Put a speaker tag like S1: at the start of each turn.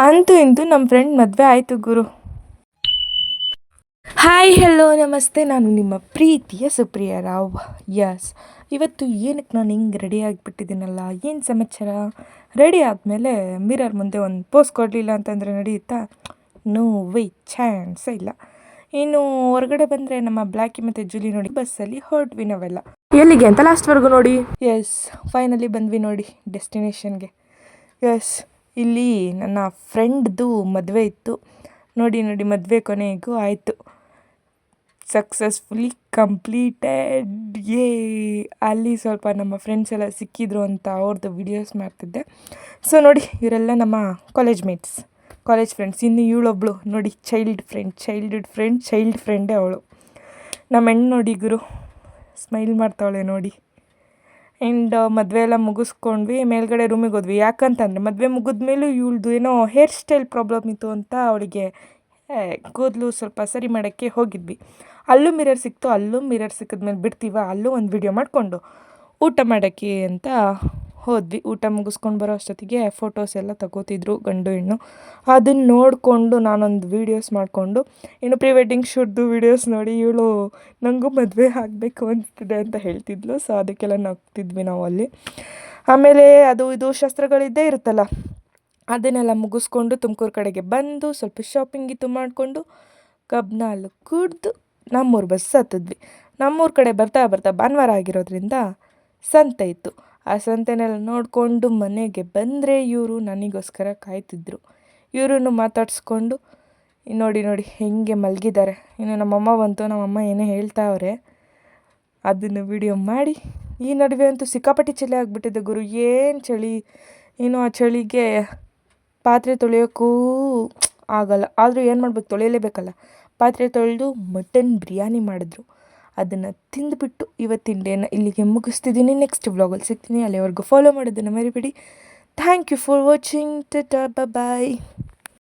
S1: ಅಂತೂ ಇಂತೂ ನಮ್ಮ ಫ್ರೆಂಡ್ ಮದುವೆ ಆಯಿತು ಗುರು. ಹಾಯ್ ಹೆಲೋ ನಮಸ್ತೆ, ನಾನು ನಿಮ್ಮ ಪ್ರೀತಿಯ ಸುಪ್ರಿಯ ರಾವ್. ಯಸ್, ಇವತ್ತು ಏನಕ್ಕೆ ನಾನು ಹಿಂಗೆ ರೆಡಿ ಆಗಿಬಿಟ್ಟಿದ್ದೀನಲ್ಲ, ಏನು ಸಮಾಚಾರ? ರೆಡಿ ಆದಮೇಲೆ ಮಿರರ್ ಮುಂದೆ ಒಂದು ಪೋಸ್ ಕೊಡಲಿಲ್ಲ ಅಂತಂದರೆ ನಡೆಯುತ್ತಾ? ನೋ ವೇ, ಚಾನ್ಸೇ ಇಲ್ಲ. ಇನ್ನು ಹೊರಗಡೆ ಬಂದರೆ ನಮ್ಮ ಬ್ಲ್ಯಾಕಿ ಮತ್ತು ಜೂಲಿ ನೋಡಿ ಬಸ್ಸಲ್ಲಿ ಹೊರಟ್ವಿ ನಾವೆಲ್ಲ. ಎಲ್ಲಿಗೆ ಅಂತ ಲಾಸ್ಟ್ವರೆಗೂ ನೋಡಿ. ಎಸ್, ಫೈನಲಿ ಬಂದ್ವಿ ನೋಡಿ ಡೆಸ್ಟಿನೇಷನ್ಗೆ. ಎಸ್, ಇಲ್ಲಿ ನನ್ನ ಫ್ರೆಂಡ್ದು ಮದುವೆ ಇತ್ತು ನೋಡಿ. ಮದುವೆ ಕೊನೆಗೂ ಆಯಿತು, ಸಕ್ಸಸ್ಫುಲಿ ಕಂಪ್ಲೀಟೆಡ್. ಅಲ್ಲಿ ಸ್ವಲ್ಪ ನಮ್ಮ ಫ್ರೆಂಡ್ಸ್ ಎಲ್ಲ ಸಿಕ್ಕಿದ್ರು ಅಂತ ಅವ್ರದ್ದು ವಿಡಿಯೋಸ್ ಮಾಡ್ತಿದ್ದೆ. ಸೊ ನೋಡಿ, ಇವರೆಲ್ಲ ನಮ್ಮ ಕಾಲೇಜ್ ಫ್ರೆಂಡ್ಸ್. ಇನ್ನು ಇವಳೊಬ್ಳು ನೋಡಿ, ಚೈಲ್ಡ್ ಫ್ರೆಂಡೇ ಅವಳು. ನಮ್ಮ ಹೆಣ್ಣು ನೋಡಿ ಗುರು, ಸ್ಮೈಲ್ ಮಾಡ್ತಾವಳೆ ನೋಡಿ. ಆ್ಯಂಡ್ ಮದುವೆ ಎಲ್ಲ ಮುಗಿಸ್ಕೊಂಡ್ವಿ, ಮೇಲ್ಗಡೆ ರೂಮಿಗೆ ಹೋದ್ವಿ. ಯಾಕಂತಂದರೆ ಮದುವೆ ಮುಗಿದ್ಮೇಲೂ ಇವಳ್ದು ಏನೋ ಹೇರ್ ಸ್ಟೈಲ್ ಪ್ರಾಬ್ಲಮ್ ಇತ್ತು ಅಂತ ಅವಳಿಗೆ ಕೂದಲು ಸ್ವಲ್ಪ ಸರಿ ಮಾಡೋಕ್ಕೆ ಹೋಗಿದ್ವಿ. ಅಲ್ಲೂ ಮಿರರ್ ಸಿಕ್ಕಿದ್ಮೇಲೆ ಬಿಡ್ತೀವ, ಅಲ್ಲೂ ಒಂದು ವಿಡಿಯೋ ಮಾಡಿಕೊಂಡು ಊಟ ಮಾಡೋಕ್ಕೆ ಅಂತ ಹೋದ್ವಿ. ಊಟ ಮುಗಿಸ್ಕೊಂಡು ಬರೋ ಅಷ್ಟೊತ್ತಿಗೆ ಫೋಟೋಸ್ ಎಲ್ಲ ತಗೋತಿದ್ರು ಗಂಡು ಹೆಣ್ಣು. ಅದನ್ನು ನೋಡಿಕೊಂಡು ನಾನೊಂದು ವೀಡಿಯೋಸ್ ಮಾಡಿಕೊಂಡು, ಇನ್ನು ಪ್ರೀ ವೆಡ್ಡಿಂಗ್ ಶೂಟ್ದು ವೀಡಿಯೋಸ್ ನೋಡಿ ಇವಳು ನನಗೂ ಮದುವೆ ಆಗಬೇಕು ಅನಿಸ್ತಿದೆ ಅಂತ ಹೇಳ್ತಿದ್ಲು. ಸೊ ಅದಕ್ಕೆಲ್ಲ ನಗ್ತಿದ್ವಿ ನಾವು ಅಲ್ಲಿ. ಆಮೇಲೆ ಅದು ಇದು ಶಾಸ್ತ್ರಗಳಿದ್ದೇ ಇರುತ್ತಲ್ಲ, ಅದನ್ನೆಲ್ಲ ಮುಗಿಸ್ಕೊಂಡು ತುಮಕೂರು ಕಡೆಗೆ ಬಂದು ಸ್ವಲ್ಪ ಶಾಪಿಂಗಿತ್ತು ಮಾಡಿಕೊಂಡು ಕಬ್ನಾಲು ಕುಡಿದು ನಮ್ಮೂರು ಬಸ್ ಹತ್ತಿದ್ವಿ. ನಮ್ಮೂರ ಕಡೆ ಬರ್ತಾ ಭಾನುವಾರ ಆಗಿರೋದ್ರಿಂದ ಸಂತೆ ಇತ್ತು. ಆ ಸಂತೆನೆಲ್ಲ ನೋಡಿಕೊಂಡು ಮನೆಗೆ ಬಂದರೆ ಇವರು ನನಗೋಸ್ಕರ ಕಾಯ್ತಿದ್ರು. ಇವರನ್ನು ಮಾತಾಡಿಸ್ಕೊಂಡು ನೋಡಿ ಹೆಂಗೆ ಮಲಗಿದ್ದಾರೆ. ಇನ್ನು ನಮ್ಮಮ್ಮ ಬಂತು, ನಮ್ಮಮ್ಮ ಏನೇ ಹೇಳ್ತಾವ್ರೆ ಅದನ್ನು ವಿಡಿಯೋ ಮಾಡಿ. ಈ ನಡುವೆ ಅಂತೂ ಸಿಕ್ಕಾಪಟ್ಟಿ ಚಳಿ ಆಗಿಬಿಟ್ಟಿದೆ ಗುರು, ಏನು ಚಳಿ. ಇನ್ನು ಆ ಚಳಿಗೆ ಪಾತ್ರೆ ತೊಳೆಯೋಕ್ಕೂ ಆಗಲ್ಲ. ಆದರೂ ಏನು ಮಾಡ್ಬೇಕು, ತೊಳೆಯಲೇಬೇಕಲ್ಲ. ಪಾತ್ರೆ ತೊಳೆದು ಮಟನ್ ಬಿರಿಯಾನಿ ಮಾಡಿದ್ರು. ಅದನ್ನು ತಿಂದುಬಿಟ್ಟು ಇವತ್ತಿನ ಡೇನ ಇಲ್ಲಿಗೆ ಮುಗಿಸ್ತಿದ್ದೀನಿ. ನೆಕ್ಸ್ಟ್ ವ್ಲಾಗಲ್ಲಿ ಸಿಗ್ತೀನಿ. ಅಲ್ಲಿವರೆಗೂ ಫಾಲೋ ಮಾಡೋದನ್ನು ಮರಿಬೇಡಿ. Thank you for watching. Tata, bye.